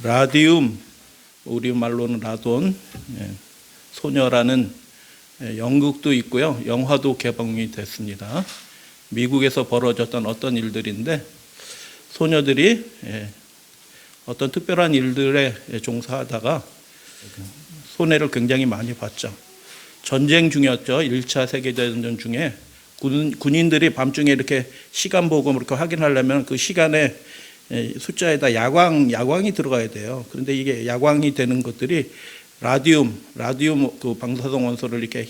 라디움, 우리 말로는 라돈, 소녀라는 연극도 있고요. 영화도 개봉이 됐습니다. 미국에서 벌어졌던 어떤 일들인데 소녀들이 어떤 특별한 일들에 종사하다가 손해를 굉장히 많이 봤죠. 전쟁 중이었죠. 1차 세계대전 중에 군인들이 밤중에 이렇게 시간 보고 이렇게 확인하려면 그 시간에 숫자에다 야광이 들어가야 돼요. 그런데 이게 야광이 되는 것들이 라디움 그 방사성 원소를 이렇게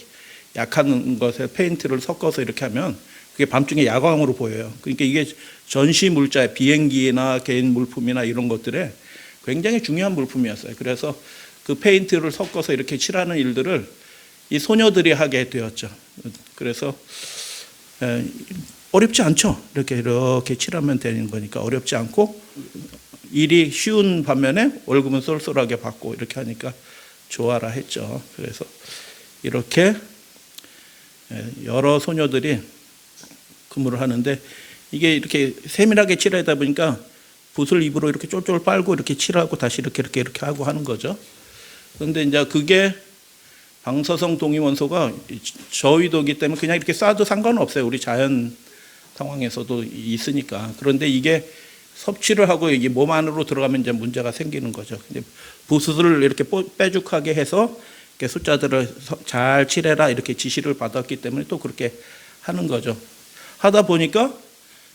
약한 것에 페인트를 섞어서 이렇게 하면 그게 밤중에 야광으로 보여요. 그러니까 이게 전시 물자, 비행기나 개인 물품이나 이런 것들에 굉장히 중요한 물품이었어요. 그래서 그 페인트를 섞어서 이렇게 칠하는 일들을 이 소녀들이 하게 되었죠. 그래서 어렵지 않죠. 이렇게 칠하면 되는 거니까 어렵지 않고 일이 쉬운 반면에 월급은 쏠쏠하게 받고 이렇게 하니까 좋아라 했죠. 그래서 이렇게 여러 소녀들이 근무를 하는데 이게 이렇게 세밀하게 칠하다 보니까 붓을 입으로 이렇게 쫄쫄 빨고 이렇게 칠하고 다시 이렇게 하고 하는 거죠. 그런데 이제 그게 방사성 동위원소가 저위도이기 때문에 그냥 이렇게 쏴도 상관은 없어요. 우리 자연 상황에서도 있으니까. 그런데 이게 섭취를 하고 이게 몸 안으로 들어가면 이제 문제가 생기는 거죠. 근데 붓을 이렇게 빼죽하게 해서 이렇게 숫자들을 잘 칠해라 이렇게 지시를 받았기 때문에 또 그렇게 하는 거죠. 하다 보니까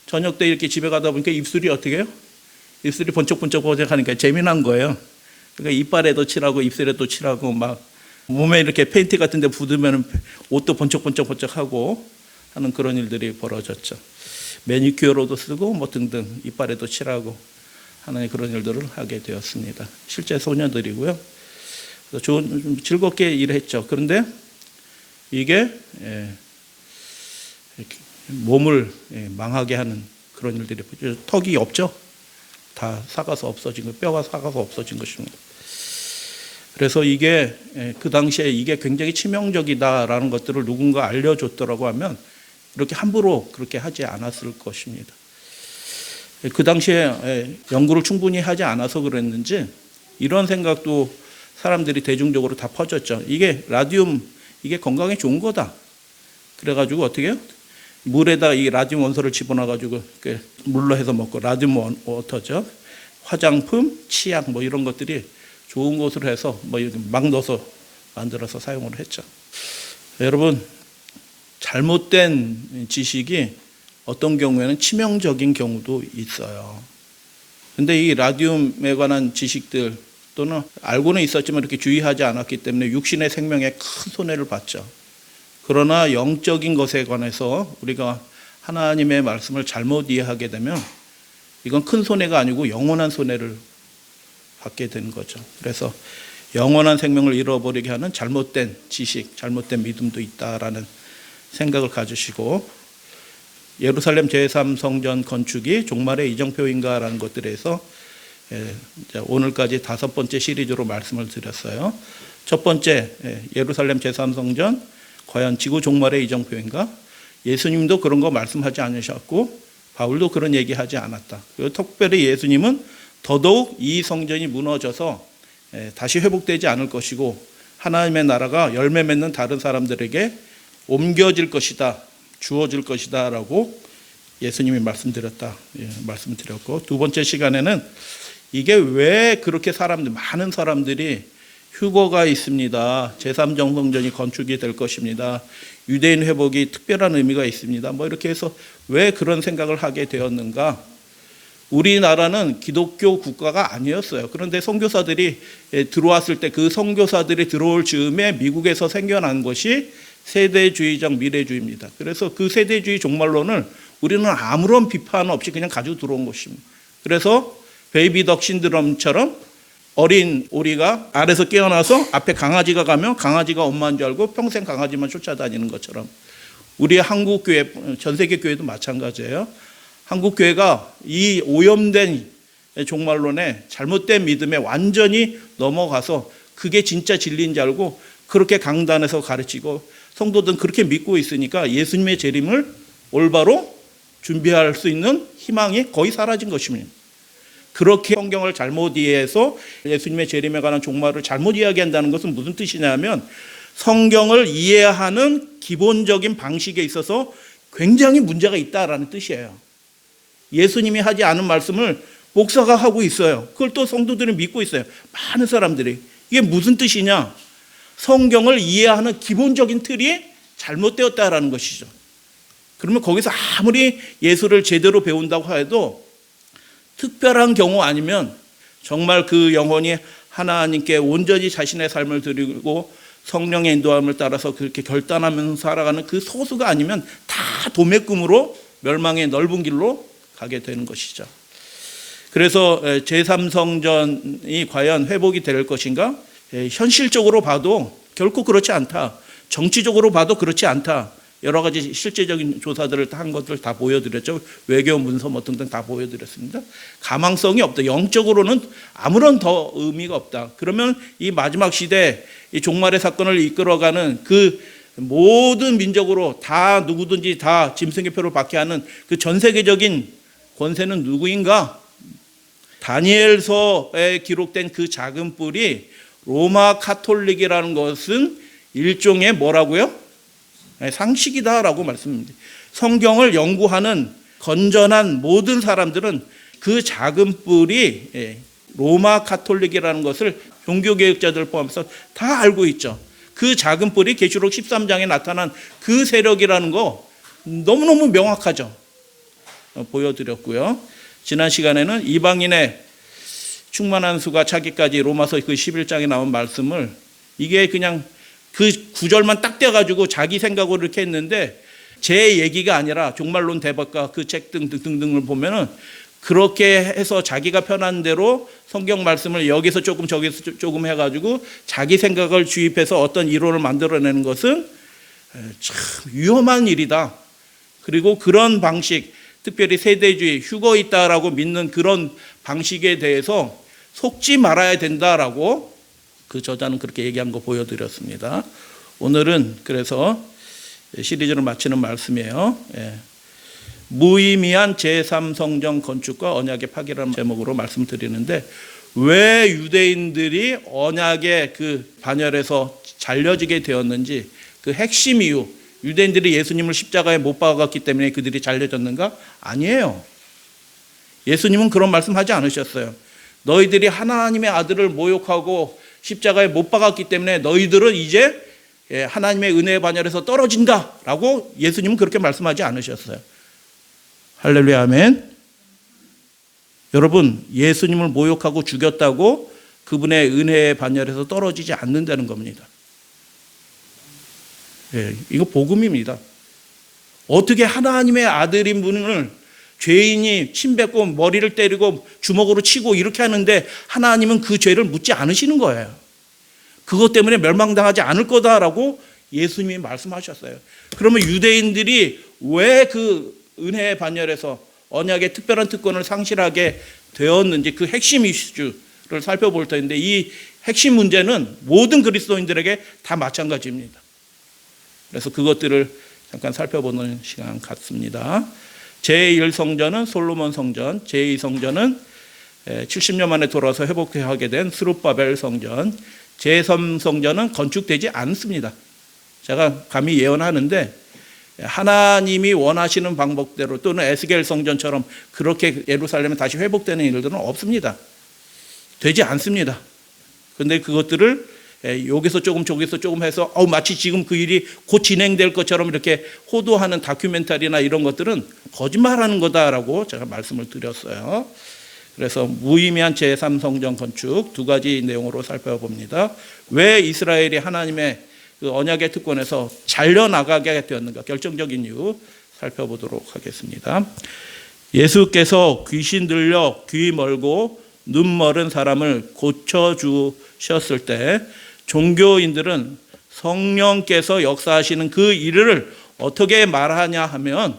저녁 때 이렇게 집에 가다 보니까 입술이 어떻게 해요? 입술이 번쩍번쩍 하니까 재미난 거예요. 그러니까 이빨에도 칠하고 입술에도 칠하고 막 몸에 이렇게 페인트 같은 데 묻으면 옷도 번쩍번쩍하고 하는 그런 일들이 벌어졌죠. 매니큐어로도 쓰고 뭐 등등 이빨에도 칠하고 하는 그런 일들을 하게 되었습니다. 실제 소녀들이고요. 즐겁게 일했죠. 그런데 이게 몸을 망하게 하는 그런 일들이 턱이 없죠. 다 삭아서 없어진 거, 뼈가 삭아서 없어진 것입니다. 그래서 이게 그 당시에 이게 굉장히 치명적이다라는 것들을 누군가 알려줬더라고 하면 이렇게 함부로 그렇게 하지 않았을 것입니다. 그 당시에 연구를 충분히 하지 않아서 그랬는지 이런 생각도 사람들이 대중적으로 다 퍼졌죠. 이게 라디움, 이게 건강에 좋은 거다. 그래가지고 어떻게 해요? 물에다 이 라디움 원소를 집어넣어가지고 물로 해서 먹고 라디움 워터죠. 화장품, 치약 뭐 이런 것들이 좋은 것으로 해서 뭐 이렇게 막 넣어서 만들어서 사용을 했죠. 여러분, 잘못된 지식이 어떤 경우에는 치명적인 경우도 있어요. 근데 이 라디움에 관한 지식들 또는 알고는 있었지만 이렇게 주의하지 않았기 때문에 육신의 생명에 큰 손해를 봤죠. 그러나 영적인 것에 관해서 우리가 하나님의 말씀을 잘못 이해하게 되면 이건 큰 손해가 아니고 영원한 손해를 받게 되는 거죠. 그래서 영원한 생명을 잃어버리게 하는 잘못된 지식, 잘못된 믿음도 있다라는 생각을 가지시고 예루살렘 제3성전 건축이 종말의 이정표인가라는 것들에 대해서 오늘까지 5번째 시리즈로 말씀을 드렸어요. 첫 번째, 예루살렘 제3성전 과연 지구 종말의 이정표인가? 예수님도 그런 거 말씀하지 않으셨고 바울도 그런 얘기하지 않았다. 그리고 특별히 예수님은 더더욱 이 성전이 무너져서 다시 회복되지 않을 것이고 하나님의 나라가 열매 맺는 다른 사람들에게 옮겨질 것이다, 주어질 것이다 라고 예수님이 말씀드렸고 두 번째 시간에는 이게 왜 그렇게 많은 사람들이 휴거가 있습니다. 제3정성전이 건축이 될 것입니다. 유대인 회복이 특별한 의미가 있습니다. 뭐 이렇게 해서 왜 그런 생각을 하게 되었는가? 우리나라는 기독교 국가가 아니었어요. 그런데 선교사들이 들어왔을 때 그 선교사들이 들어올 즈음에 미국에서 생겨난 것이 세대주의적 미래주의입니다. 그래서 그 세대주의 종말론을 우리는 아무런 비판 없이 그냥 가지고 들어온 것입니다. 그래서 베이비덕 신드롬처럼 어린 오리가 알에서 깨어나서 앞에 강아지가 가면 강아지가 엄마인 줄 알고 평생 강아지만 쫓아다니는 것처럼 우리 한국교회, 전 세계 교회도 마찬가지예요. 한국교회가 이 오염된 종말론에 잘못된 믿음에 완전히 넘어가서 그게 진짜 진리인 줄 알고 그렇게 강단에서 가르치고 성도들은 그렇게 믿고 있으니까 예수님의 재림을 올바로 준비할 수 있는 희망이 거의 사라진 것입니다. 그렇게 성경을 잘못 이해해서 예수님의 재림에 관한 종말을 잘못 이야기한다는 것은 무슨 뜻이냐면 성경을 이해하는 기본적인 방식에 있어서 굉장히 문제가 있다라는 뜻이에요. 예수님이 하지 않은 말씀을 목사가 하고 있어요. 그걸 또 성도들이 믿고 있어요. 많은 사람들이. 이게 무슨 뜻이냐? 성경을 이해하는 기본적인 틀이 잘못되었다라는 것이죠. 그러면 거기서 아무리 예수를 제대로 배운다고 해도 특별한 경우 아니면 정말 그 영혼이 하나님께 온전히 자신의 삶을 드리고 성령의 인도함을 따라서 그렇게 결단하면서 살아가는 그 소수가 아니면 다 도매금으로 멸망의 넓은 길로 가게 되는 것이죠. 그래서 제3성전이 과연 회복이 될 것인가? 현실적으로 봐도 결코 그렇지 않다. 정치적으로 봐도 그렇지 않다. 여러 가지 실제적인 조사들을 한 것들 다 보여드렸죠. 외교 문서 뭐 등등 다 보여드렸습니다. 가망성이 없다. 영적으로는 아무런 더 의미가 없다. 그러면 이 마지막 시대 이 종말의 사건을 이끌어가는 그 모든 민족으로 다 누구든지 다 짐승의 표를 받게 하는 그 전 세계적인 권세는 누구인가? 다니엘서에 기록된 그 작은 뿔이 로마 카톨릭이라는 것은 일종의 뭐라고요? 상식이다라고 말씀합니다. 성경을 연구하는 건전한 모든 사람들은 그 작은 뿔이 로마 카톨릭이라는 것을 종교개혁자들 포함해서 다 알고 있죠. 그 작은 뿔이 계시록 13장에 나타난 그 세력이라는 거 너무너무 명확하죠. 보여드렸고요. 지난 시간에는 이방인의 충만한 수가 차기까지 로마서 그 11장에 나온 말씀을 이게 그냥 그 구절만 딱 떼가지고 자기 생각으로 이렇게 했는데 제 얘기가 아니라 종말론 대박과 그 책 등등을 보면은 그렇게 해서 자기가 편한 대로 성경 말씀을 여기서 조금 저기서 조금 해가지고 자기 생각을 주입해서 어떤 이론을 만들어내는 것은 참 위험한 일이다. 그리고 그런 방식, 특별히 세대주의, 휴거 있다라고 믿는 그런 방식에 대해서 속지 말아야 된다라고 그 저자는 그렇게 얘기한 거 보여드렸습니다. 오늘은 그래서 시리즈를 마치는 말씀이에요. 무의미한 제3성전 건축과 언약의 파기라는 제목으로 말씀드리는데 왜 유대인들이 언약의 그 반열에서 잘려지게 되었는지 그 핵심 이유, 유대인들이 예수님을 십자가에 못 박았기 때문에 그들이 잘려졌는가? 아니에요. 예수님은 그런 말씀하지 않으셨어요. 너희들이 하나님의 아들을 모욕하고 십자가에 못 박았기 때문에 너희들은 이제 하나님의 은혜의 반열에서 떨어진다라고 예수님은 그렇게 말씀하지 않으셨어요. 할렐루야 아멘. 여러분, 예수님을 모욕하고 죽였다고 그분의 은혜의 반열에서 떨어지지 않는다는 겁니다. 이거 복음입니다. 어떻게 하나님의 아들인 분을 죄인이 침뱉고 머리를 때리고 주먹으로 치고 이렇게 하는데 하나님은 그 죄를 묻지 않으시는 거예요. 그것 때문에 멸망당하지 않을 거다라고 예수님이 말씀하셨어요. 그러면 유대인들이 왜 그 은혜의 반열에서 언약의 특별한 특권을 상실하게 되었는지 그 핵심 이슈를 살펴볼 텐데 이 핵심 문제는 모든 그리스도인들에게 다 마찬가지입니다. 그래서 그것들을 잠깐 살펴보는 시간 갖습니다. 제1성전은 솔로몬 성전, 제2성전은 70년 만에 돌아서 회복하게 된 스룹바벨 성전, 제3성전은 건축되지 않습니다. 제가 감히 예언하는데 하나님이 원하시는 방법대로 또는 에스겔 성전처럼 그렇게 예루살렘에 다시 회복되는 일들은 없습니다. 되지 않습니다. 그런데 그것들을 여기서 조금 저기서 조금 해서 마치 지금 그 일이 곧 진행될 것처럼 이렇게 호도하는 다큐멘터리나 이런 것들은 거짓말하는 거다라고 제가 말씀을 드렸어요. 그래서 무의미한 제3성전 건축 두 가지 내용으로 살펴봅니다. 왜 이스라엘이 하나님의 그 언약의 특권에서 잘려나가게 되었는가 결정적인 이유 살펴보도록 하겠습니다. 예수께서 귀신 들려 귀 멀고 눈 멀은 사람을 고쳐주셨을 때 종교인들은 성령께서 역사하시는 그 일을 어떻게 말하냐 하면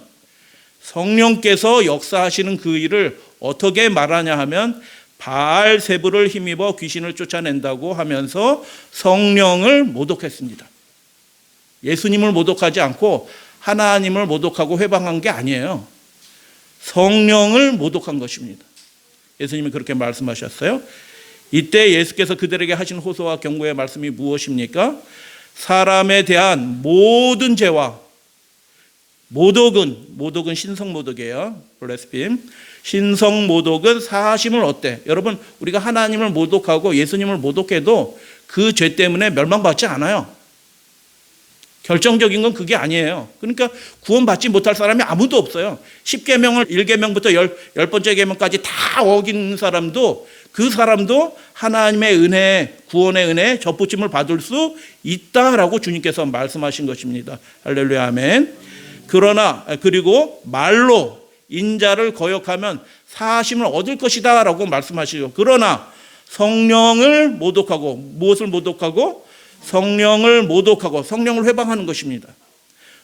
성령께서 역사하시는 그 일을 어떻게 말하냐 하면 바알세불을 힘입어 귀신을 쫓아낸다고 하면서 성령을 모독했습니다. 예수님을 모독하지 않고 하나님을 모독하고 회방한 게 아니에요. 성령을 모독한 것입니다. 예수님이 그렇게 말씀하셨어요. 이때 예수께서 그들에게 하신 호소와 경고의 말씀이 무엇입니까? 사람에 대한 모든 죄와 모독은 신성모독이에요. 블레스핌. 신성모독은 사하심을 어때? 여러분, 우리가 하나님을 모독하고 예수님을 모독해도 그 죄 때문에 멸망받지 않아요. 결정적인 건 그게 아니에요. 그러니까 구원받지 못할 사람이 아무도 없어요. 10계명을 1계명부터 10번째 계명까지 다 어긴 사람도, 그 사람도 하나님의 은혜, 구원의 은혜, 접붙임을 받을 수 있다라고 주님께서 말씀하신 것입니다. 할렐루야, 아멘. 그리고 말로 인자를 거역하면 사하심을 얻을 것이다 라고 말씀하시죠. 그러나 성령을 모독하고, 무엇을 모독하고? 성령을 모독하고 성령을 회방하는 것입니다.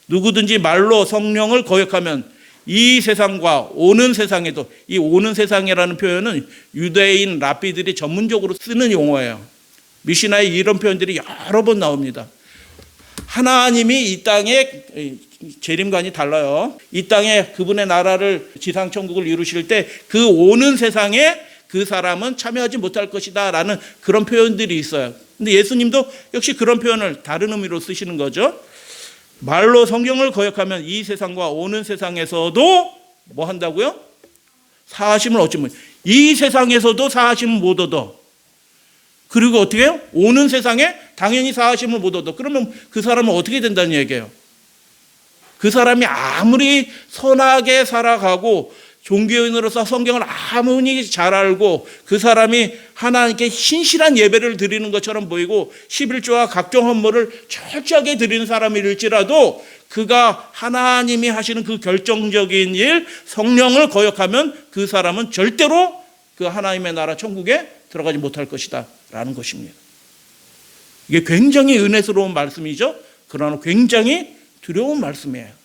누구든지 말로 성령을 거역하면 이 세상과 오는 세상에도, 이 오는 세상이라는 표현은 유대인 랍비들이 전문적으로 쓰는 용어예요. 미시나에 이런 표현들이 여러 번 나옵니다. 하나님이 이 땅에, 재림관이 달라요. 이 땅에 그분의 나라를, 지상천국을 이루실 때 그 오는 세상에 그 사람은 참여하지 못할 것이다 라는 그런 표현들이 있어요. 근데 예수님도 역시 그런 표현을 다른 의미로 쓰시는 거죠. 말로 성경을 거역하면 이 세상과 오는 세상에서도 뭐 한다고요? 사하심을 얻지 못. 이 세상에서도 사하심을 못 얻어. 그리고 어떻게 해요? 오는 세상에 당연히 사하심을 못 얻어. 그러면 그 사람은 어떻게 된다는 얘기예요? 그 사람이 아무리 선하게 살아가고 종교인으로서 성경을 아무리 잘 알고 그 사람이 하나님께 신실한 예배를 드리는 것처럼 보이고 11조와 각종 헌물을 철저하게 드리는 사람일지라도 그가 하나님이 하시는 그 결정적인 일, 성령을 거역하면 그 사람은 절대로 그 하나님의 나라 천국에 들어가지 못할 것이다 라는 것입니다. 이게 굉장히 은혜스러운 말씀이죠. 그러나 굉장히 두려운 말씀이에요.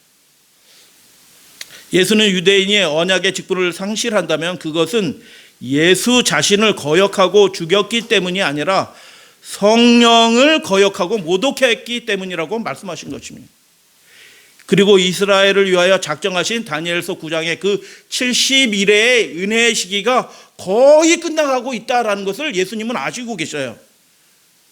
예수는 유대인이 언약의 직분을 상실한다면 그것은 예수 자신을 거역하고 죽였기 때문이 아니라 성령을 거역하고 모독했기 때문이라고 말씀하신 것입니다. 그리고 이스라엘을 위하여 작정하신 다니엘서 9장의 그 70일의 은혜의 시기가 거의 끝나가고 있다는 것을 예수님은 아시고 계셔요.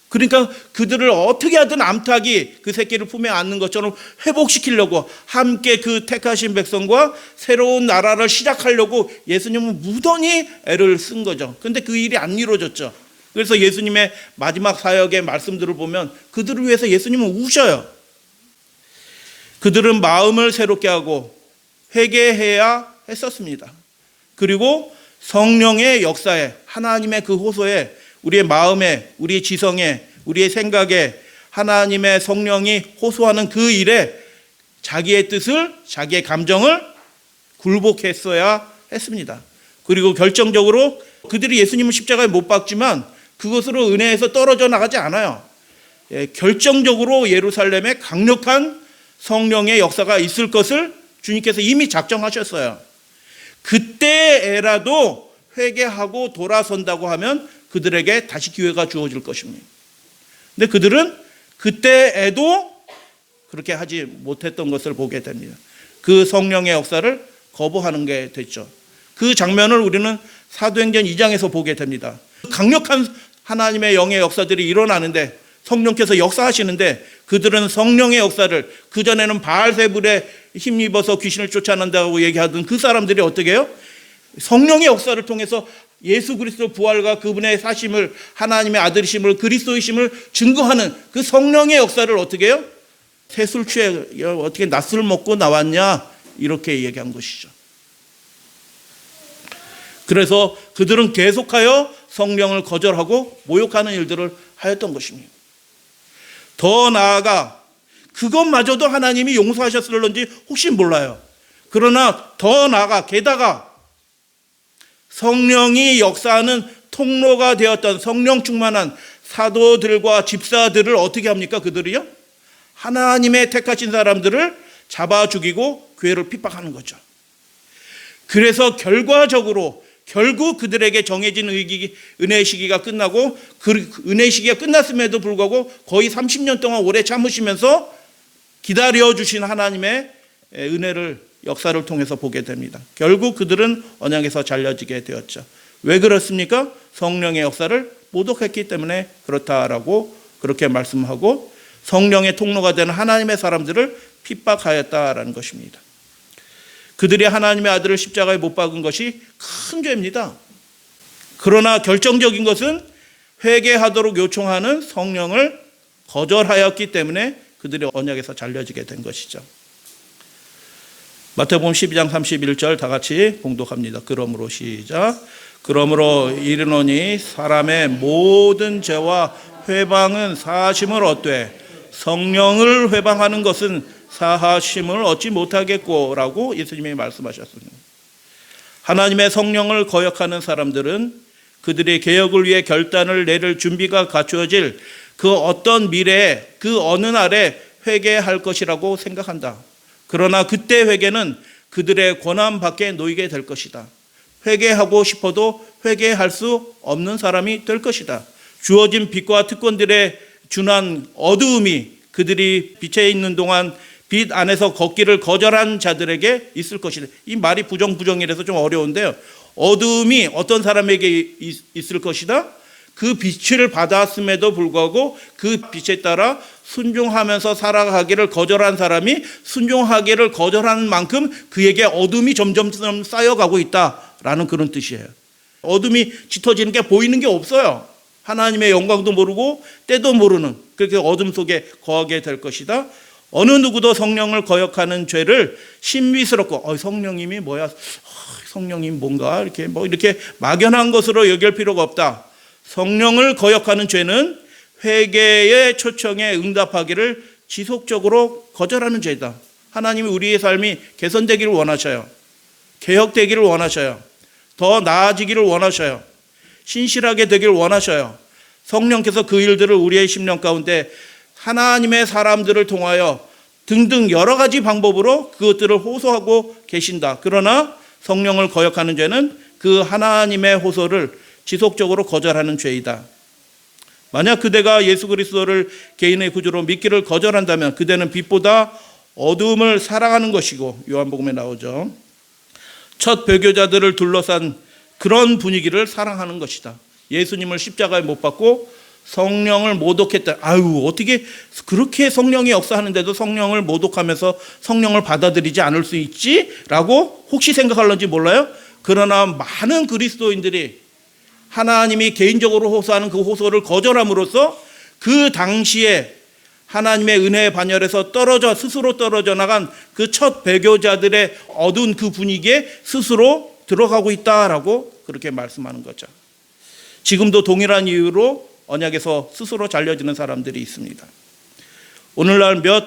그러니까 그들을 어떻게 하든 암탉이 그 새끼를 품에 안는 것처럼 회복시키려고 함께 그 택하신 백성과 새로운 나라를 시작하려고 예수님은 무던히 애를 쓴 거죠. 그런데 그 일이 안 이루어졌죠. 그래서 예수님의 마지막 사역의 말씀들을 보면 그들을 위해서 예수님은 우셔요. 그들은 마음을 새롭게 하고 회개해야 했었습니다. 그리고 성령의 역사에, 하나님의 그 호소에, 우리의 마음에, 우리의 지성에, 우리의 생각에 하나님의 성령이 호소하는 그 일에 자기의 뜻을, 자기의 감정을 굴복했어야 했습니다. 그리고 결정적으로 그들이 예수님을 십자가에 못 박지만 그것으로 은혜에서 떨어져 나가지 않아요. 결정적으로 예루살렘에 강력한 성령의 역사가 있을 것을 주님께서 이미 작정하셨어요. 그때에라도 회개하고 돌아선다고 하면 그들에게 다시 기회가 주어질 것입니다. 근데 그들은 그때에도 그렇게 하지 못했던 것을 보게 됩니다. 그 성령의 역사를 거부하는 게 됐죠. 그 장면을 우리는 사도행전 2장에서 보게 됩니다. 강력한 하나님의 영의 역사들이 일어나는데, 성령께서 역사하시는데 그들은 성령의 역사를, 그전에는 바알세불에 힘입어서 귀신을 쫓아낸다고 얘기하던 그 사람들이 어떻게 해요? 성령의 역사를 통해서 예수 그리스도 부활과 그분의 사심을, 하나님의 아들이심을, 그리스도이심을 증거하는 그 성령의 역사를 어떻게 해요? 새술 취해 어떻게 낮술 먹고 나왔냐, 이렇게 얘기한 것이죠. 그래서 그들은 계속하여 성령을 거절하고 모욕하는 일들을 하였던 것입니다. 더 나아가 그것마저도 하나님이 용서하셨을런지 혹시 몰라요. 그러나 더 나아가, 게다가 성령이 역사하는 통로가 되었던 성령 충만한 사도들과 집사들을 어떻게 합니까? 그들이요? 하나님의 택하신 사람들을 잡아 죽이고 교회를 핍박하는 거죠. 그래서 결과적으로 결국 그들에게 정해진 은혜의 시기가 끝나고, 그 은혜의 시기가 끝났음에도 불구하고 거의 30년 동안 오래 참으시면서 기다려주신 하나님의 은혜를, 역사를 통해서 보게 됩니다. 결국 그들은 언약에서 잘려지게 되었죠. 왜 그렇습니까? 성령의 역사를 모독했기 때문에 그렇다라고 그렇게 말씀하고 성령의 통로가 되는 하나님의 사람들을 핍박하였다라는 것입니다. 그들이 하나님의 아들을 십자가에 못 박은 것이 큰 죄입니다. 그러나 결정적인 것은 회개하도록 요청하는 성령을 거절하였기 때문에 그들이 언약에서 잘려지게 된 것이죠. 마태복음 12장 31절 다 같이 봉독합니다. 그러므로 시작. 그러므로 이르노니 사람의 모든 죄와 회방은 사하심을 얻되 성령을 회방하는 것은 사하심을 얻지 못하겠고 라고 예수님이 말씀하셨습니다. 하나님의 성령을 거역하는 사람들은 그들의 개혁을 위해 결단을 내릴 준비가 갖추어질 그 어떤 미래에 그 어느 날에 회개할 것이라고 생각한다. 그러나 그때 회개는 그들의 권한 밖에 놓이게 될 것이다. 회개하고 싶어도 회개할 수 없는 사람이 될 것이다. 주어진 빛과 특권들의 준한 어두움이 그들이 빛에 있는 동안 빛 안에서 걷기를 거절한 자들에게 있을 것이다. 이 말이 부정이라서 좀 어려운데요. 어두움이 어떤 사람에게 있을 것이다. 그 빛을 받았음에도 불구하고 그 빛에 따라 순종하면서 살아가기를 거절한 사람이 순종하기를 거절하는 만큼 그에게 어둠이 점점 쌓여가고 있다라는 그런 뜻이에요. 어둠이 짙어지는 게 보이는 게 없어요. 하나님의 영광도 모르고 때도 모르는 그렇게 어둠 속에 거하게 될 것이다. 어느 누구도 성령을 거역하는 죄를 신비스럽고 성령님이 뭐야? 성령님 뭔가 이렇게 막연한 것으로 여길 필요가 없다. 성령을 거역하는 죄는 회개의 초청에 응답하기를 지속적으로 거절하는 죄다. 하나님이 우리의 삶이 개선되기를 원하셔요. 개혁되기를 원하셔요. 더 나아지기를 원하셔요. 신실하게 되기를 원하셔요. 성령께서 그 일들을 우리의 심령 가운데 하나님의 사람들을 통하여 등등 여러 가지 방법으로 그것들을 호소하고 계신다. 그러나 성령을 거역하는 죄는 그 하나님의 호소를 지속적으로 거절하는 죄이다. 만약 그대가 예수 그리스도를 개인의 구주로 믿기를 거절한다면 그대는 빛보다 어두움을 사랑하는 것이고, 요한복음에 나오죠. 첫 배교자들을 둘러싼 그런 분위기를 사랑하는 것이다. 예수님을 십자가에 못 박고 성령을 모독했다. 어떻게 그렇게 성령이 역사하는데도 성령을 모독하면서 성령을 받아들이지 않을 수 있지? 라고 혹시 생각할런지 몰라요. 그러나 많은 그리스도인들이 하나님이 개인적으로 호소하는 그 호소를 거절함으로써 그 당시에 하나님의 은혜의 반열에서 스스로 떨어져 나간 그 첫 배교자들의 어두운 그 분위기에 스스로 들어가고 있다라고 그렇게 말씀하는 거죠. 지금도 동일한 이유로 언약에서 스스로 잘려지는 사람들이 있습니다. 오늘날 몇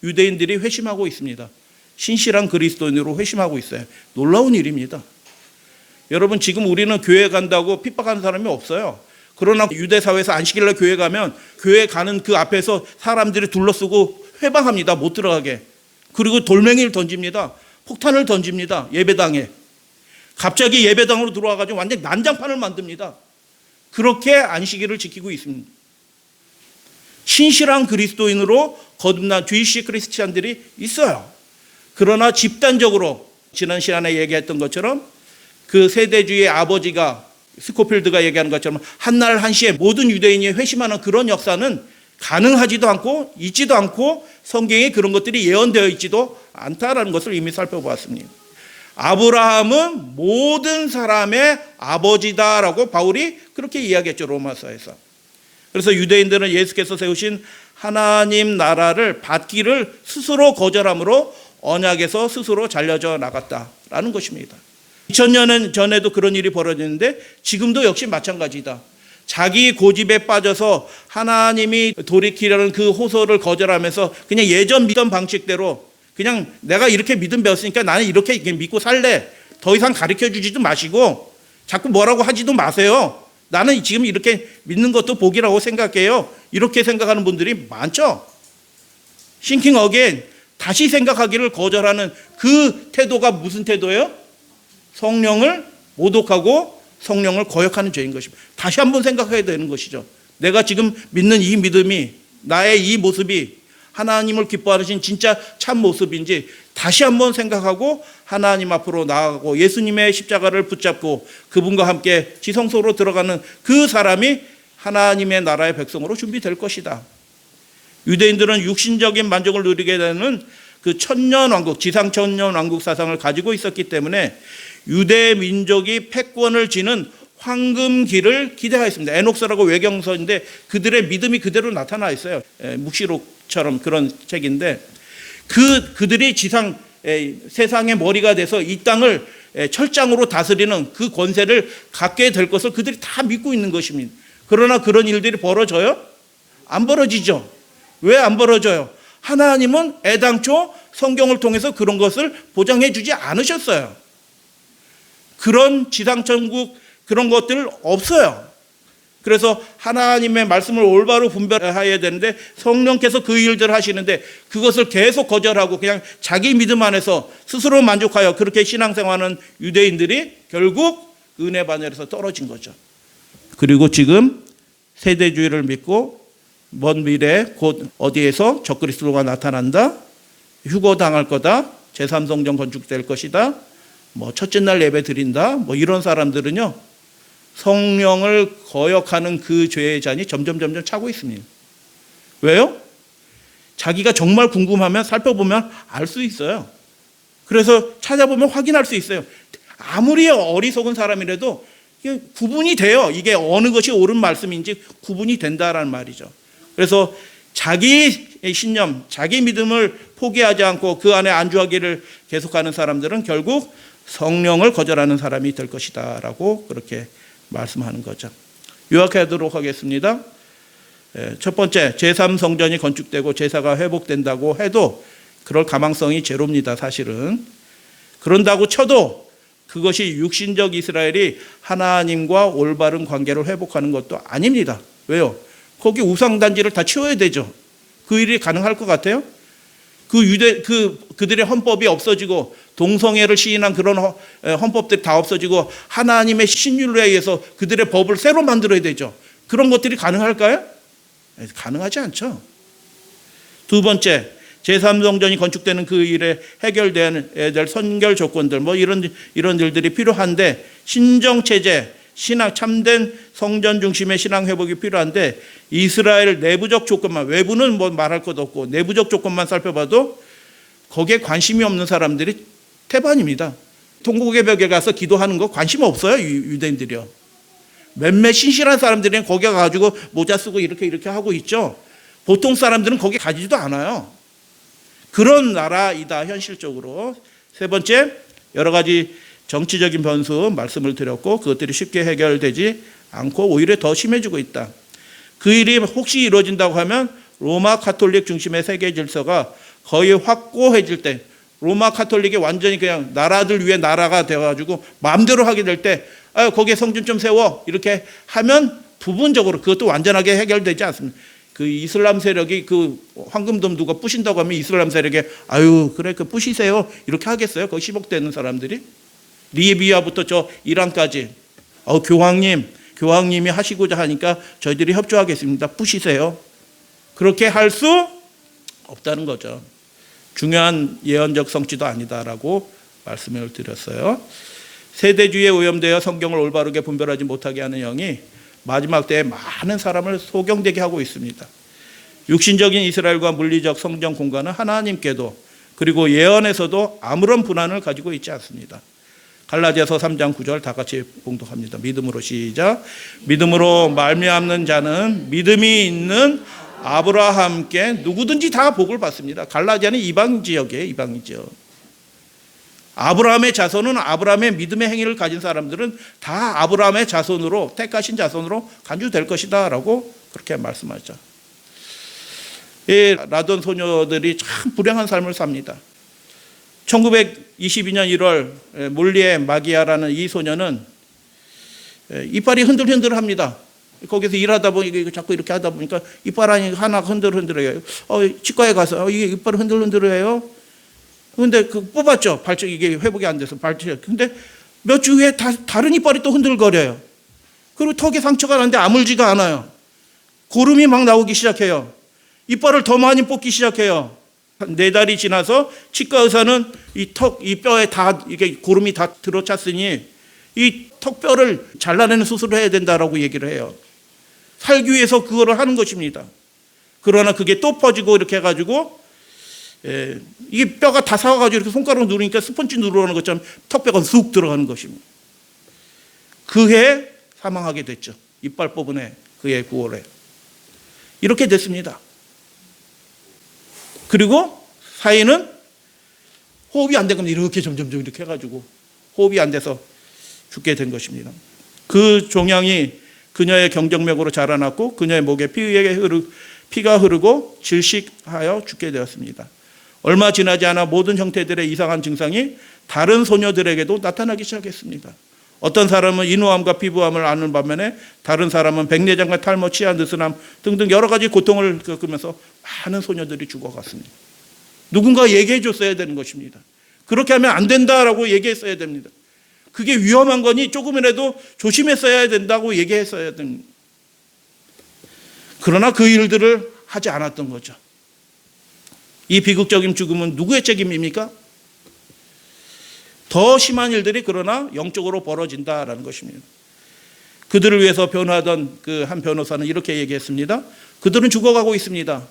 유대인들이 회심하고 있습니다. 신실한 그리스도인으로 회심하고 있어요. 놀라운 일입니다. 여러분, 지금 우리는 교회 간다고 핍박하는 사람이 없어요. 그러나 유대 사회에서 안식일날 교회 가면 교회 가는 그 앞에서 사람들이 둘러쓰고 회방합니다. 못 들어가게. 그리고 돌멩이를 던집니다. 폭탄을 던집니다. 예배당에. 갑자기 예배당으로 들어와가지고 완전 난장판을 만듭니다. 그렇게 안식일을 지키고 있습니다. 신실한 그리스도인으로 거듭난 주이시 크리스찬들이 있어요. 그러나 집단적으로 지난 시간에 얘기했던 것처럼 그 세대주의 아버지가 스코필드가 얘기하는 것처럼 한날 한시에 모든 유대인이 회심하는 그런 역사는 가능하지도 않고 있지도 않고 성경에 그런 것들이 예언되어 있지도 않다라는 것을 이미 살펴보았습니다. 아브라함은 모든 사람의 아버지다라고 바울이 그렇게 이야기했죠, 로마서에서. 그래서 유대인들은 예수께서 세우신 하나님 나라를 받기를 스스로 거절함으로 언약에서 스스로 잘려져 나갔다라는 것입니다. 2000년 전에도 그런 일이 벌어졌는데 지금도 역시 마찬가지다. 자기 고집에 빠져서 하나님이 돌이키려는 그 호소를 거절하면서 그냥 예전 믿던 방식대로 그냥 내가 이렇게 믿음 배웠으니까 나는 이렇게 믿고 살래. 더 이상 가르쳐 주지도 마시고 자꾸 뭐라고 하지도 마세요. 나는 지금 이렇게 믿는 것도 복이라고 생각해요. 이렇게 생각하는 분들이 많죠. Thinking again, 다시 생각하기를 거절하는 그 태도가 무슨 태도예요? 성령을 모독하고 성령을 거역하는 죄인 것입니다. 다시 한번 생각해야 되는 것이죠. 내가 지금 믿는 이 믿음이, 나의 이 모습이 하나님을 기뻐하신 진짜 참 모습인지 다시 한번 생각하고 하나님 앞으로 나아가고 예수님의 십자가를 붙잡고 그분과 함께 지성소로 들어가는 그 사람이 하나님의 나라의 백성으로 준비될 것이다. 유대인들은 육신적인 만족을 누리게 되는 그 천년왕국, 지상 천년왕국 사상을 가지고 있었기 때문에 유대 민족이 패권을 쥐는 황금기를 기대하였습니다. 에녹서라고 외경서인데 그들의 믿음이 그대로 나타나 있어요. 묵시록처럼 그런 책인데 그들이 지상 세상의 머리가 돼서 이 땅을 철장으로 다스리는 그 권세를 갖게 될 것을 그들이 다 믿고 있는 것입니다. 그러나 그런 일들이 벌어져요? 안 벌어지죠. 왜 안 벌어져요? 하나님은 애당초 성경을 통해서 그런 것을 보장해 주지 않으셨어요. 그런 지상천국 그런 것들 없어요. 그래서 하나님의 말씀을 올바로 분별해야 되는데 성령께서 그 일들을 하시는데 그것을 계속 거절하고 그냥 자기 믿음 안에서 스스로 만족하여 그렇게 신앙생활하는 유대인들이 결국 은혜 바늘에서 떨어진 거죠. 그리고 지금 세대주의를 믿고 먼 미래에 곧 어디에서 적그리스도가 나타난다, 휴거당할 거다, 제3성전 건축될 것이다, 첫째 날 예배 드린다, 이런 사람들은요 성령을 거역하는 그 죄의 잔이 점점 차고 있습니다. 왜요? 자기가 정말 궁금하면 살펴보면 알 수 있어요. 그래서 찾아보면 확인할 수 있어요. 아무리 어리석은 사람이라도 구분이 돼요. 이게 어느 것이 옳은 말씀인지 구분이 된다라는 말이죠. 그래서 자기 신념, 자기 믿음을 포기하지 않고 그 안에 안주하기를 계속하는 사람들은 결국 성령을 거절하는 사람이 될 것이다 라고 그렇게 말씀하는 거죠. 요약하도록 하겠습니다. 첫 번째, 제3성전이 건축되고 제사가 회복된다고 해도 그럴 가망성이 제로입니다. 사실은. 그런다고 쳐도 그것이 육신적 이스라엘이 하나님과 올바른 관계를 회복하는 것도 아닙니다. 왜요? 거기 우상단지를 다 치워야 되죠. 그 일이 가능할 것 같아요? 그들의 헌법이 없어지고 동성애를 시인한 그런 헌법들이 다 없어지고 하나님의 신율에 의해서 그들의 법을 새로 만들어야 되죠. 그런 것들이 가능할까요? 가능하지 않죠. 두 번째, 제3성전이 건축되는 그 일에 해결돼야 될 선결 조건들 이런 일들이 필요한데 신정체제, 신앙 참된 성전 중심의 신앙 회복이 필요한데 이스라엘 내부적 조건만, 외부는 말할 것도 없고 내부적 조건만 살펴봐도 거기에 관심이 없는 사람들이 태반입니다. 통곡의 벽에 가서 기도하는 거 관심 없어요. 유대인들이요. 몇몇 신실한 사람들은 거기 가가지고 모자 쓰고 이렇게 하고 있죠. 보통 사람들은 거기 가지도 않아요. 그런 나라이다 현실적으로. 세 번째, 여러 가지 정치적인 변수 말씀을 드렸고 그것들이 쉽게 해결되지 않고 오히려 더 심해지고 있다. 그 일이 혹시 이루어진다고 하면 로마 카톨릭 중심의 세계 질서가 거의 확고해질 때, 로마 카톨릭이 완전히 그냥 나라들 위에 나라가 되어가지고 마음대로 하게 될 때 거기에 성전 좀 세워 이렇게 하면 부분적으로 그것도 완전하게 해결되지 않습니다. 그 이슬람 세력이 그 황금돔 누가 부신다고 하면 이슬람 세력에 그래 그 부시세요 이렇게 하겠어요? 거기 10억 되는 사람들이. 리비아부터 저 이란까지 교황님이 하시고자 하니까 저희들이 협조하겠습니다. 부시세요. 그렇게 할 수 없다는 거죠. 중요한 예언적 성취도 아니다라고 말씀을 드렸어요. 세대주의에 오염되어 성경을 올바르게 분별하지 못하게 하는 영이 마지막 때에 많은 사람을 소경되게 하고 있습니다. 육신적인 이스라엘과 물리적 성전 공간은 하나님께도 그리고 예언에서도 아무런 분한을 가지고 있지 않습니다. 갈라디아서 3장 9절 다 같이 봉독합니다. 믿음으로 시작. 믿음으로 말미암는 자는 믿음이 있는 아브라함께 누구든지 다 복을 받습니다. 갈라디아는 이방 지역이에요. 이방 지역. 아브라함의 자손은 아브라함의 믿음의 행위를 가진 사람들은 다 아브라함의 자손으로 택하신 자손으로 간주될 것이다 라고 그렇게 말씀하죠. 이 라돈 소녀들이 참 불행한 삶을 삽니다. 1922년 1월 몰리의 마기아라는 이 소녀는 이빨이 흔들흔들합니다. 거기서 일하다 보니까 자꾸 이렇게 하다 보니까 이빨이 하나 흔들흔들해요. 치과에 가서 이게 이빨이 흔들흔들해요. 근데 뽑았죠. 발치 이게 회복이 안 돼서 발치. 근데 몇 주 후에 다른 이빨이 또 흔들거려요. 그리고 턱에 상처가 나는데 아물지가 않아요. 고름이 막 나오기 시작해요. 이빨을 더 많이 뽑기 시작해요. 한 4달이 지나서 치과 의사는 이 뼈에 다 이게 고름이 다 들어찼으니 이 턱뼈를 잘라내는 수술을 해야 된다라고 얘기를 해요. 살기 위해서 그거를 하는 것입니다. 그러나 그게 또 퍼지고 이렇게 해가지고 이게 뼈가 다 사와가지고 이렇게 손가락 누르니까 스펀지 누르는 것처럼 턱뼈가 쑥 들어가는 것입니다. 그해 사망하게 됐죠. 이빨 뽑은 해, 그해 9월에. 이렇게 됐습니다. 그리고 사인은 호흡이 안 되면 이렇게 점점 이렇게 해가지고 호흡이 안 돼서 죽게 된 것입니다. 그 종양이 그녀의 경정맥으로 자라났고 그녀의 목에 피가 흐르고 질식하여 죽게 되었습니다. 얼마 지나지 않아 모든 형태들의 이상한 증상이 다른 소녀들에게도 나타나기 시작했습니다. 어떤 사람은 인후암과 피부암을 앓는 반면에 다른 사람은 백내장과 탈모, 치아 느슨함 등등 여러 가지 고통을 겪으면서 많은 소녀들이 죽어갔습니다. 누군가 얘기해 줬어야 되는 것입니다. 그렇게 하면 안 된다라고 얘기했어야 됩니다. 그게 위험한 거니 조금이라도 조심했어야 된다고 얘기했어야 됩니다. 그러나 그 일들을 하지 않았던 거죠. 이 비극적인 죽음은 누구의 책임입니까? 더 심한 일들이 그러나 영적으로 벌어진다라는 것입니다. 그들을 위해서 변호하던 그 한 변호사는 이렇게 얘기했습니다. 그들은 죽어가고 있습니다.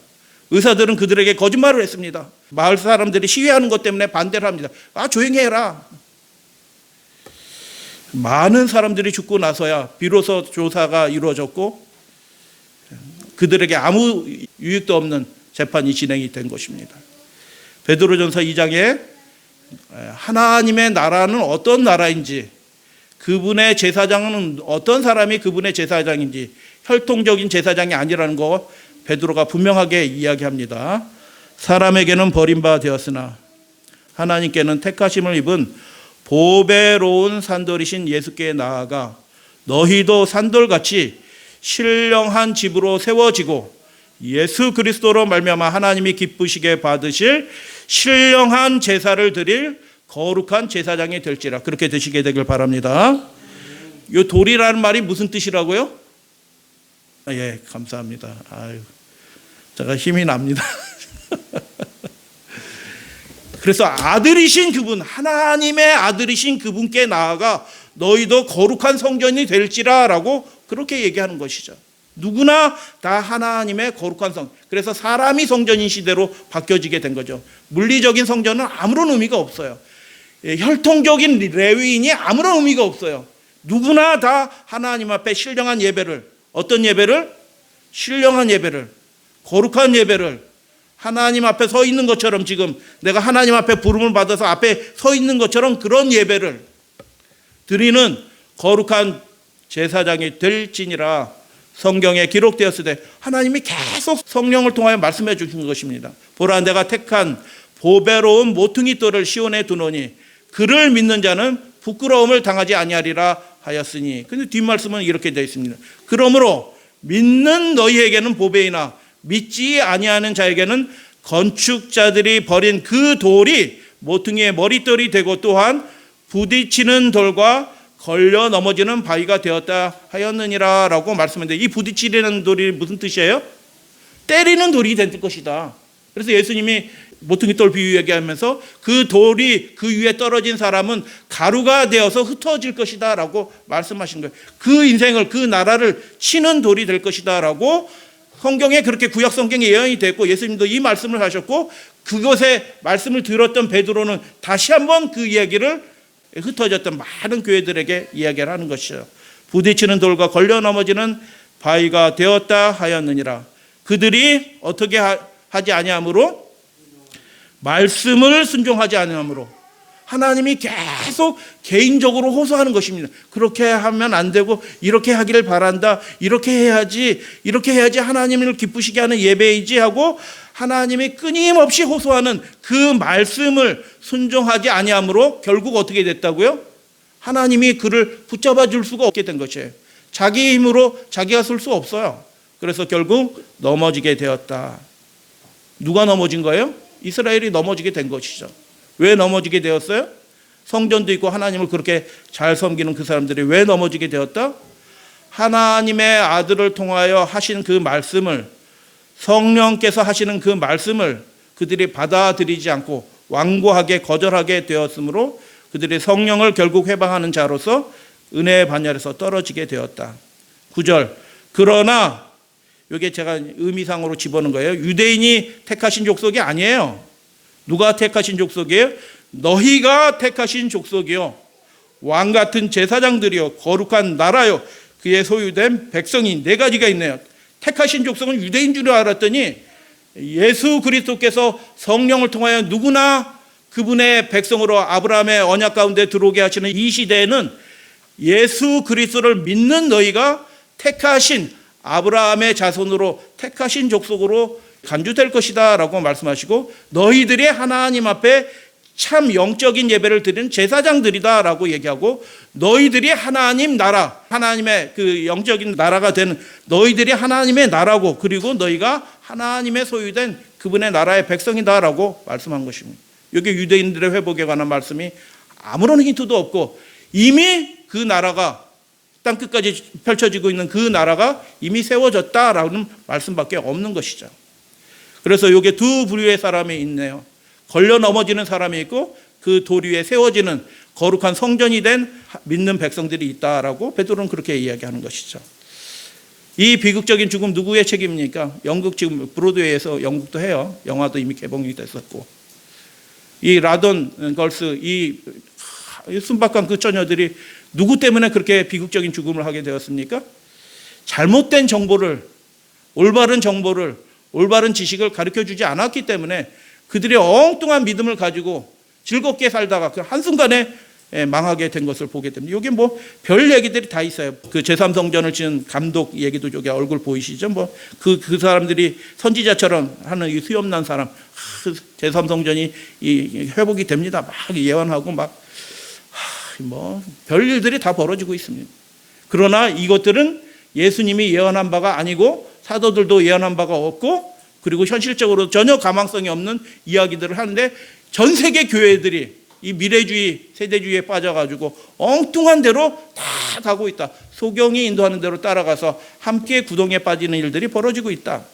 의사들은 그들에게 거짓말을 했습니다. 마을 사람들이 시위하는 것 때문에 반대를 합니다. 조용히 해라. 많은 사람들이 죽고 나서야 비로소 조사가 이루어졌고 그들에게 아무 유익도 없는 재판이 진행이 된 것입니다. 베드로전서 2장에 하나님의 나라는 어떤 나라인지, 그분의 제사장은 어떤 사람이 그분의 제사장인지, 혈통적인 제사장이 아니라는 거 베드로가 분명하게 이야기합니다. 사람에게는 버림받아 되었으나 하나님께는 택하심을 입은 보배로운 산돌이신 예수께 나아가 너희도 산돌같이 신령한 집으로 세워지고 예수 그리스도로 말미암아 하나님이 기쁘시게 받으실 신령한 제사를 드릴 거룩한 제사장이 될지라. 그렇게 되시게 되길 바랍니다. 이 돌이라는 말이 무슨 뜻이라고요? 예, 감사합니다. 제가 힘이 납니다. 그래서 아들이신 그분, 하나님의 아들이신 그분께 나아가 너희도 거룩한 성전이 될지라라고 그렇게 얘기하는 것이죠. 누구나 다 하나님의 거룩한 성. 그래서 사람이 성전인 시대로 바뀌어지게 된 거죠. 물리적인 성전은 아무런 의미가 없어요. 혈통적인 레위인이 아무런 의미가 없어요. 누구나 다 하나님 앞에 신령한 예배를, 어떤 예배를? 신령한 예배를, 거룩한 예배를, 하나님 앞에 서 있는 것처럼, 지금 내가 하나님 앞에 부름을 받아서 앞에 서 있는 것처럼 그런 예배를 드리는 거룩한 제사장이 될지니라. 성경에 기록되었을 때 하나님이 계속 성령을 통하여 말씀해 주신 것입니다. 보라, 내가 택한 보배로운 모퉁이 돌을 시온에 두노니 그를 믿는 자는 부끄러움을 당하지 아니하리라 하였으니. 근데 뒷말씀은 이렇게 되어 있습니다. 그러므로 믿는 너희에게는 보배이나 믿지 아니하는 자에게는 건축자들이 버린 그 돌이 모퉁이의 머릿돌이 되고 또한 부딪히는 돌과 걸려 넘어지는 바위가 되었다 하였느니라 라고 말씀했는데, 이 부딪히는 돌이 무슨 뜻이에요? 때리는 돌이 된 것이다. 그래서 예수님이 모퉁이 돌 비유 얘기하면서 그 돌이 그 위에 떨어진 사람은 가루가 되어서 흩어질 것이다 라고 말씀하신 거예요. 그 인생을, 그 나라를 치는 돌이 될 것이다 라고 성경에 그렇게 구약 성경에 예언이 됐고, 예수님도 이 말씀을 하셨고, 그것에 말씀을 들었던 베드로는 다시 한번 그 이야기를 흩어졌던 많은 교회들에게 이야기를 하는 것이죠. 부딪히는 돌과 걸려 넘어지는 바위가 되었다 하였느니라. 그들이 어떻게 하지 아니함으로? 말씀을 순종하지 아니함으로. 하나님이 계속 개인적으로 호소하는 것입니다. 그렇게 하면 안 되고 이렇게 하기를 바란다. 이렇게 해야지 하나님을 기쁘시게 하는 예배이지 하고 하나님이 끊임없이 호소하는 그 말씀을 순종하지 아니함으로 결국 어떻게 됐다고요? 하나님이 그를 붙잡아 줄 수가 없게 된 것이에요. 자기 힘으로 자기가 쓸 수 없어요. 그래서 결국 넘어지게 되었다. 누가 넘어진 거예요? 이스라엘이 넘어지게 된 것이죠. 왜 넘어지게 되었어요? 성전도 있고 하나님을 그렇게 잘 섬기는 그 사람들이 왜 넘어지게 되었다? 하나님의 아들을 통하여 하신 그 말씀을, 성령께서 하시는 그 말씀을 그들이 받아들이지 않고 완고하게 거절하게 되었으므로 그들이 성령을 결국 회방하는 자로서 은혜의 반열에서 떨어지게 되었다. 9절. 그러나 이게 제가 의미상으로 집어넣은 거예요. 유대인이 택하신 족속이 아니에요. 누가 택하신 족속이에요? 너희가 택하신 족속이요, 왕 같은 제사장들이요, 거룩한 나라요, 그의 소유된 백성이. 네 가지가 있네요. 택하신 족속은 유대인 줄 알았더니 예수 그리스도께서 성령을 통하여 누구나 그분의 백성으로 아브라함의 언약 가운데 들어오게 하시는 이 시대에는 예수 그리스도를 믿는 너희가 택하신 아브라함의 자손으로 택하신 족속으로 간주될 것이다 라고 말씀하시고, 너희들이 하나님 앞에 참 영적인 예배를 드리는 제사장들이다 라고 얘기하고, 너희들이 하나님 나라, 하나님의 그 영적인 나라가 되는 너희들이 하나님의 나라고, 그리고 너희가 하나님의 소유된 그분의 나라의 백성이다 라고 말씀한 것입니다. 여기 유대인들의 회복에 관한 말씀이 아무런 힌트도 없고, 이미 그 나라가 땅 끝까지 펼쳐지고 있는 그 나라가 이미 세워졌다라는 말씀밖에 없는 것이죠. 그래서 여기에 두 부류의 사람이 있네요. 걸려 넘어지는 사람이 있고 그 돌 위에 세워지는 거룩한 성전이 된 믿는 백성들이 있다라고 베드로는 그렇게 이야기하는 것이죠. 이 비극적인 죽음 누구의 책임입니까? 영국 지금 브로드웨이에서 영국도 해요. 영화도 이미 개봉이 됐었고, 이 라돈 걸스, 이 순박한 그 처녀들이 누구 때문에 그렇게 비극적인 죽음을 하게 되었습니까? 잘못된 정보를, 올바른 정보를, 올바른 지식을 가르쳐주지 않았기 때문에 그들이 엉뚱한 믿음을 가지고 즐겁게 살다가 그 한순간에 망하게 된 것을 보게 됩니다. 여기 뭐 별 얘기들이 다 있어요. 그 제3성전을 지은 감독 얘기도 저기 얼굴 보이시죠? 뭐 그 사람들이 선지자처럼 하는 이 수염난 사람, 제3성전이 이 회복이 됩니다. 막 예언하고 막 뭐 별일들이 다 벌어지고 있습니다. 그러나 이것들은 예수님이 예언한 바가 아니고 사도들도 예언한 바가 없고, 그리고 현실적으로 전혀 가망성이 없는 이야기들을 하는데, 전 세계 교회들이 이 미래주의, 세대주의에 빠져가지고 엉뚱한 대로 다 가고 있다. 소경이 인도하는 대로 따라가서 함께 구덩이에 빠지는 일들이 벌어지고 있다.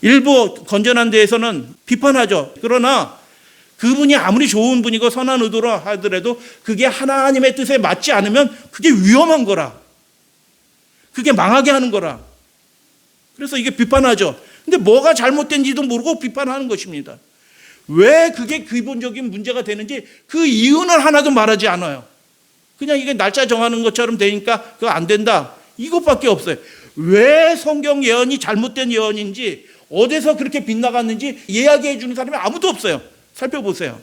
일부 건전한 데에서는 비판하죠. 그러나 그분이 아무리 좋은 분이고 선한 의도로 하더라도 그게 하나님의 뜻에 맞지 않으면 그게 위험한 거라. 그게 망하게 하는 거라. 그래서 이게 비판하죠. 근데 뭐가 잘못된지도 모르고 비판하는 것입니다. 왜 그게 기본적인 문제가 되는지 그 이유는 하나도 말하지 않아요. 그냥 이게 날짜 정하는 것처럼 되니까 그거 안 된다, 이것밖에 없어요. 왜 성경 예언이 잘못된 예언인지, 어디서 그렇게 빗나갔는지 이야기해 주는 사람이 아무도 없어요. 살펴보세요.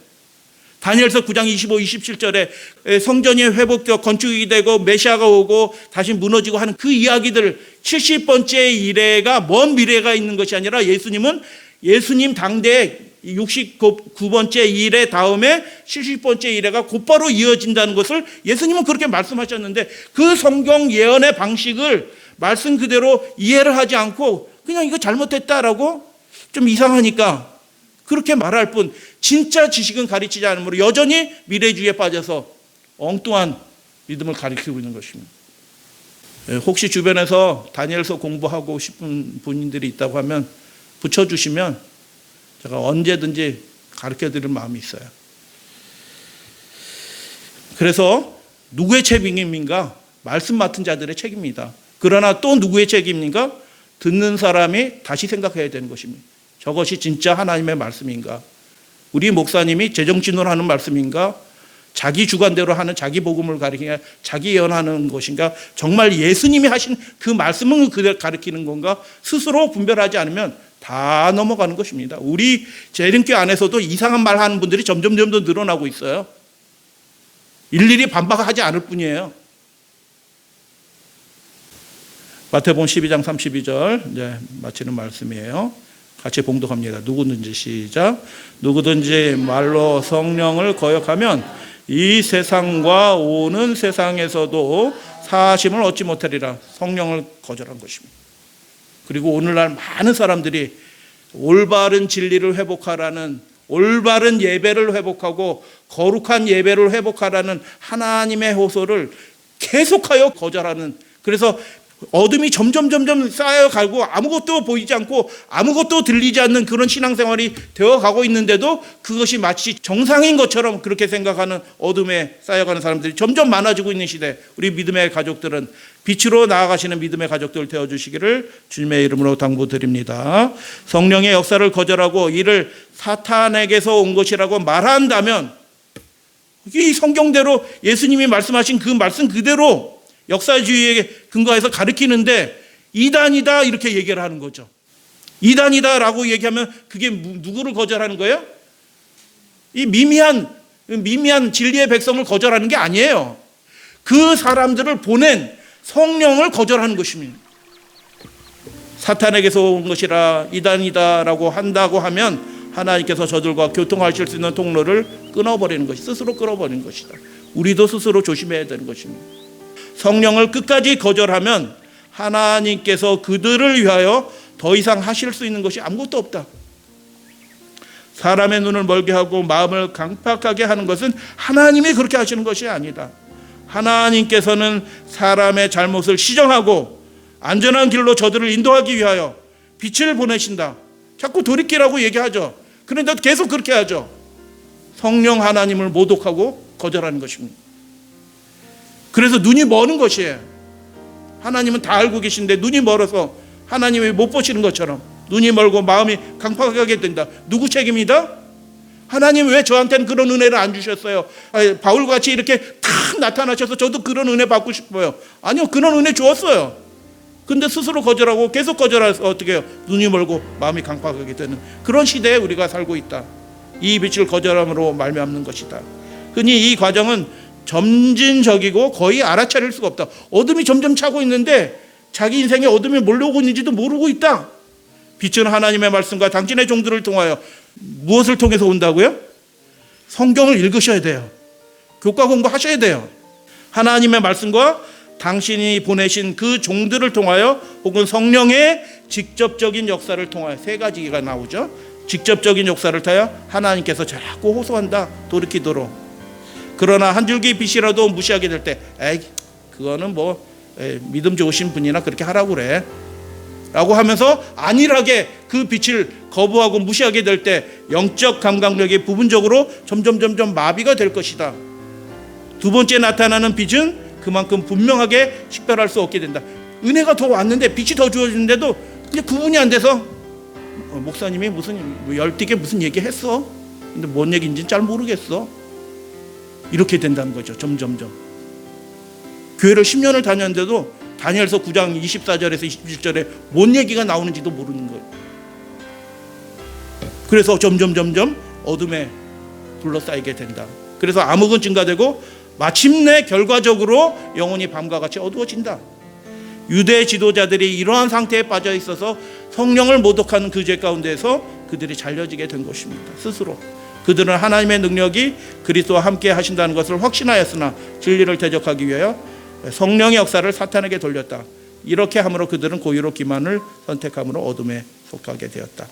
다니엘서 9장 25, 27절에 성전이 회복되어 건축이 되고 메시아가 오고 다시 무너지고 하는 그 이야기들, 70번째 이래가 먼 미래가 있는 것이 아니라 예수님 당대에 69번째 이래 다음에 70번째 이래가 곧바로 이어진다는 것을 예수님은 그렇게 말씀하셨는데, 그 성경 예언의 방식을 말씀 그대로 이해를 하지 않고 그냥 이거 잘못했다라고 좀 이상하니까 그렇게 말할 뿐, 진짜 지식은 가르치지 않으므로 여전히 미래주의에 빠져서 엉뚱한 믿음을 가르치고 있는 것입니다. 혹시 주변에서 다니엘서 공부하고 싶은 분들이 있다고 하면 붙여주시면 제가 언제든지 가르쳐드릴 마음이 있어요. 그래서 누구의 책임인가? 말씀 맡은 자들의 책임입니다. 그러나 또 누구의 책임인가? 듣는 사람이 다시 생각해야 되는 것입니다. 저것이 진짜 하나님의 말씀인가? 우리 목사님이 제정신으로 하는 말씀인가? 자기 주관대로 하는 자기 복음을 가리키냐, 자기 예언하는 것인가? 정말 예수님이 하신 그 말씀을 그대로 가리키는 건가? 스스로 분별하지 않으면 다 넘어가는 것입니다. 우리 재림교 안에서도 이상한 말 하는 분들이 점점 더 늘어나고 있어요. 일일이 반박하지 않을 뿐이에요. 마태복음 12장 32절 이제 마치는 말씀이에요. 같이 봉독합니다. 누구든지 시작. 누구든지 말로 성령을 거역하면 이 세상과 오는 세상에서도 사심을 얻지 못하리라. 성령을 거절한 것입니다. 그리고 오늘날 많은 사람들이 올바른 진리를 회복하라는, 올바른 예배를 회복하고 거룩한 예배를 회복하라는 하나님의 호소를 계속하여 거절하는, 그래서 어둠이 점점 쌓여가고 아무것도 보이지 않고 아무것도 들리지 않는 그런 신앙생활이 되어가고 있는데도 그것이 마치 정상인 것처럼 그렇게 생각하는 어둠에 쌓여가는 사람들이 점점 많아지고 있는 시대, 우리 믿음의 가족들은 빛으로 나아가시는 믿음의 가족들 되어주시기를 주님의 이름으로 당부드립니다. 성령의 역사를 거절하고 이를 사탄에게서 온 것이라고 말한다면 이 성경대로 예수님이 말씀하신 그 말씀 그대로 역사주의에 근거해서 가르치는데 이단이다 이렇게 얘기를 하는 거죠. 이단이다라고 얘기하면 그게 누구를 거절하는 거예요? 이 미미한 진리의 백성을 거절하는 게 아니에요. 그 사람들을 보낸 성령을 거절하는 것입니다. 사탄에게서 온 것이라 이단이다라고 한다고 하면 하나님께서 저들과 교통하실 수 있는 통로를 끊어버리는 것이, 스스로 끊어버리는 것이다. 우리도 스스로 조심해야 되는 것입니다. 성령을 끝까지 거절하면 하나님께서 그들을 위하여 더 이상 하실 수 있는 것이 아무것도 없다. 사람의 눈을 멀게 하고 마음을 강팍하게 하는 것은 하나님이 그렇게 하시는 것이 아니다. 하나님께서는 사람의 잘못을 시정하고 안전한 길로 저들을 인도하기 위하여 빛을 보내신다. 자꾸 돌이키라고 얘기하죠. 그런데 계속 그렇게 하죠. 성령 하나님을 모독하고 거절하는 것입니다. 그래서 눈이 머는 것이에요. 하나님은 다 알고 계신데 눈이 멀어서 하나님이 못 보시는 것처럼 눈이 멀고 마음이 강팍하게 된다. 누구 책임이다? 하나님 왜 저한테는 그런 은혜를 안 주셨어요? 바울같이 이렇게 탁 나타나셔서 저도 그런 은혜 받고 싶어요. 아니요, 그런 은혜 주었어요. 근데 스스로 거절하고 계속 거절해서 어떻게 해요? 눈이 멀고 마음이 강팍하게 되는 그런 시대에 우리가 살고 있다. 이 빛을 거절함으로 말미암는 것이다. 흔히 이 과정은 점진적이고 거의 알아차릴 수가 없다. 어둠이 점점 차고 있는데 자기 인생에 어둠이 몰려오고 있는지도 모르고 있다. 빛은 하나님의 말씀과 당신의 종들을 통하여 무엇을 통해서 온다고요? 성경을 읽으셔야 돼요. 교과 공부하셔야 돼요. 하나님의 말씀과 당신이 보내신 그 종들을 통하여 혹은 성령의 직접적인 역사를 통하여 세 가지가 나오죠. 직접적인 역사를 통하여 하나님께서 자꾸 호소한다. 돌이키도록. 그러나 한 줄기 빛이라도 무시하게 될 때 에이 그거는 믿음 좋으신 분이나 그렇게 하라고 그래 라고 하면서 안일하게 그 빛을 거부하고 무시하게 될 때 영적 감각력이 부분적으로 점점 마비가 될 것이다. 두 번째 나타나는 빛은 그만큼 분명하게 식별할 수 없게 된다. 은혜가 더 왔는데 빛이 더 주어지는데도 이제 구분이 안 돼서 목사님이 무슨 열띠게 무슨 얘기했어. 근데 뭔 얘기인지는 잘 모르겠어. 이렇게 된다는 거죠. 점점점. 교회를 10년을 다녔는데도 다니엘서 9장 24절에서 27절에 뭔 얘기가 나오는지도 모르는 거예요. 그래서 점점 어둠에 둘러싸이게 된다. 그래서 암흑은 증가되고 마침내 결과적으로 영혼이 밤과 같이 어두워진다. 유대 지도자들이 이러한 상태에 빠져 있어서 성령을 모독하는 그 죄 가운데서 그들이 잘려지게 된 것입니다. 스스로. 그들은 하나님의 능력이 그리스도와 함께 하신다는 것을 확신하였으나 진리를 대적하기 위하여 성령의 역사를 사탄에게 돌렸다. 이렇게 함으로 그들은 고의로 기만을 선택함으로 어둠에 속하게 되었다.